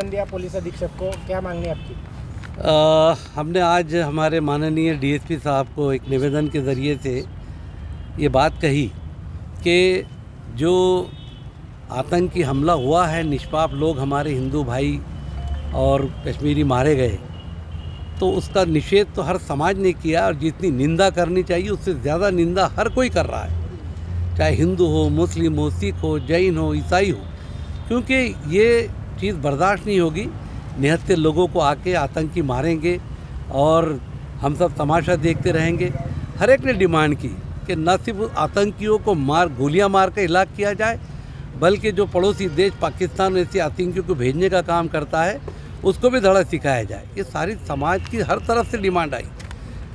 निवेदन दिया पुलिस अधीक्षक को, क्या मांगनी है आपकी? हमने आज हमारे माननीय डीएसपी साहब को एक निवेदन के ज़रिए से ये बात कही कि जो आतंकी हमला हुआ है, निष्पाप लोग हमारे हिंदू भाई और कश्मीरी मारे गए, तो उसका निषेध तो हर समाज ने किया और जितनी निंदा करनी चाहिए उससे ज़्यादा निंदा हर कोई कर रहा है, चाहे हिंदू हो, मुस्लिम हो, सिख हो, जैन हो, ईसाई हो, क्योंकि ये चीज़ बर्दाश्त नहीं होगी। निहत्थे लोगों को आके आतंकी मारेंगे और हम सब तमाशा देखते रहेंगे। हर एक ने डिमांड की कि न सिर्फ आतंकियों को गोलियां मार कर इलाक किया जाए, बल्कि जो पड़ोसी देश पाकिस्तान ऐसे आतंकियों को भेजने का काम करता है उसको भी धड़ा सिखाया जाए। ये सारी समाज की हर तरफ से डिमांड आई।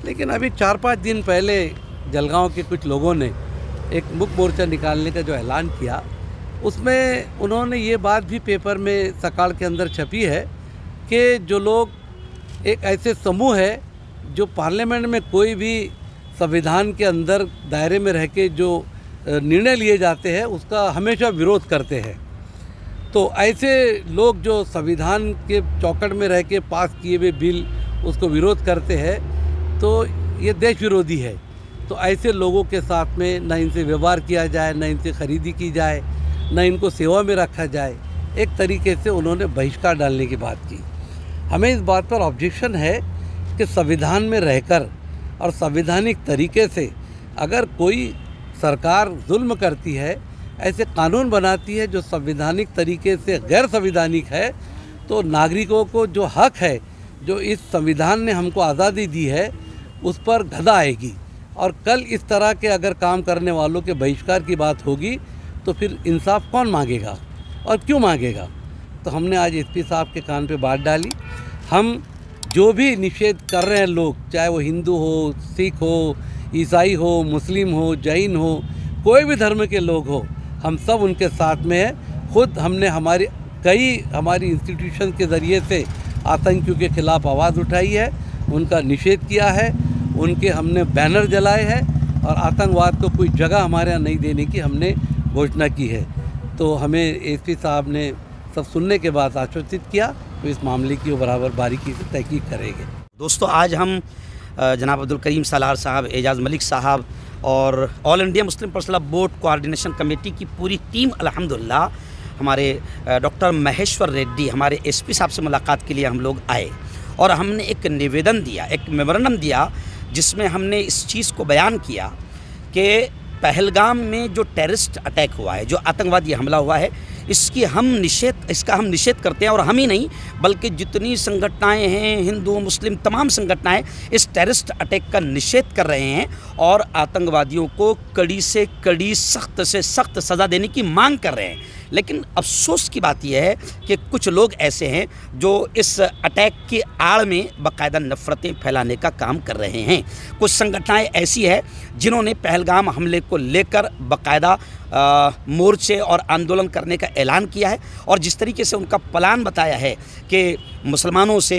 लेकिन अभी 4-5 दिन पहले जलगांव के कुछ लोगों ने एक मुक्त मोर्चा निकालने का जो ऐलान किया, उसमें उन्होंने ये बात भी पेपर में सकाळ के अंदर छपी है कि जो लोग एक ऐसे समूह है जो पार्लियामेंट में कोई भी संविधान के अंदर दायरे में रह के जो निर्णय लिए जाते हैं उसका हमेशा विरोध करते हैं। तो ऐसे लोग जो संविधान के चौकट में रह के पास किए हुए बिल उसको विरोध करते हैं, तो ये देश विरोधी है। तो ऐसे लोगों के साथ में न इनसे व्यवहार किया जाए, न इनसे खरीदी की जाए, न इनको सेवा में रखा जाए। एक तरीके से उन्होंने बहिष्कार डालने की बात की। हमें इस बात पर ऑब्जेक्शन है कि संविधान में रहकर और संवैधानिक तरीके से अगर कोई सरकार जुल्म करती है, ऐसे कानून बनाती है जो संवैधानिक तरीके से गैर संवैधानिक है, तो नागरिकों को जो हक है, जो इस संविधान ने हमको आज़ादी दी है, उस पर गदा आएगी। और कल इस तरह के अगर काम करने वालों के बहिष्कार की बात होगी तो फिर इंसाफ कौन मांगेगा और क्यों मांगेगा? तो हमने आज एसपी साहब के कान पे बात डाली। हम जो भी निषेध कर रहे हैं लोग, चाहे वो हिंदू हो, सिख हो, ईसाई हो, मुस्लिम हो, जैन हो, कोई भी धर्म के लोग हो, हम सब उनके साथ में हैं। खुद हमने हमारी इंस्टीट्यूशन के ज़रिए से आतंकियों के ख़िलाफ़ आवाज़ उठाई है, उनका निषेध किया है, उनके हमने बैनर जलाए हैं और आतंकवाद को कोई जगह हमारे यहाँ नहीं देने की हमने घोषणा की है। तो हमें एसपी साहब ने सब सुनने के बाद आश्वसित किया तो इस मामले की वो बराबर बारीकी से तहकीक करेंगे। दोस्तों, आज हम जनाब अब्दुल करीम सालार साहब, एजाज़ मलिक साहब और all India Muslim personal law board coordination committee की पूरी टीम अल्हम्दुलिल्लाह हमारे डॉक्टर महेश्वर रेड्डी हमारे एसपी साहब से मुलाकात के लिए हम लोग आए और हमने एक निवेदन दिया, एक मेमोरेंडम दिया, जिसमें हमने इस चीज़ को बयान किया कि पहलगाम में जो टेररिस्ट अटैक हुआ है, जो आतंकवादी हमला हुआ है, इसका हम निषेध करते हैं। और हम ही नहीं बल्कि जितनी संगठनाएं हैं, हिंदू मुस्लिम तमाम संगठनाएं इस टेररिस्ट अटैक का निषेध कर रहे हैं और आतंकवादियों को कड़ी से कड़ी, सख्त से सख्त सज़ा देने की मांग कर रहे हैं। लेकिन अफसोस की बात यह है कि कुछ लोग ऐसे हैं जो इस अटैक की आड़ में बाकायदा नफ़रतें फैलाने का काम कर रहे हैं। कुछ संगठनाएं ऐसी है जिन्होंने पहलगाम हमले को लेकर बाकायदा मोर्चे और आंदोलन करने का ऐलान किया है और जिस तरीके से उनका प्लान बताया है कि मुसलमानों से,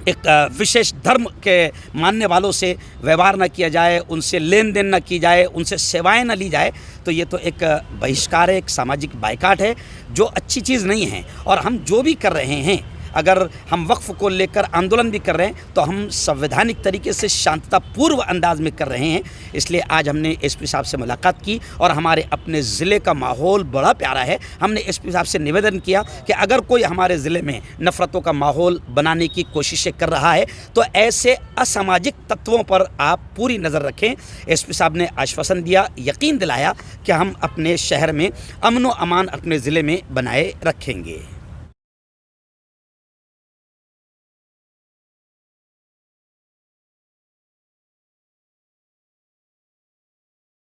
एक विशेष धर्म के मानने वालों से व्यवहार न किया जाए, उनसे लेन देन न की जाए, उनसे सेवाएं न ली जाए, तो ये तो एक बहिष्कार है, एक सामाजिक बायकाट है, जो अच्छी चीज़ नहीं है। और हम जो भी कर रहे हैं, अगर हम वक्फ को लेकर आंदोलन भी कर रहे हैं तो हम संवैधानिक तरीके से शांततापूर्व अंदाज में कर रहे हैं। इसलिए आज हमने एसपी साहब से मुलाकात की और हमारे अपने ज़िले का माहौल बड़ा प्यारा है। हमने एसपी साहब से निवेदन किया कि अगर कोई हमारे ज़िले में नफ़रतों का माहौल बनाने की कोशिशें कर रहा है तो ऐसे असामाजिक तत्वों पर आप पूरी नज़र रखें। एसपी साहब ने आश्वासन दिया, यकीन दिलाया कि हम अपने शहर में अमन व अमान अपने ज़िले में बनाए रखेंगे।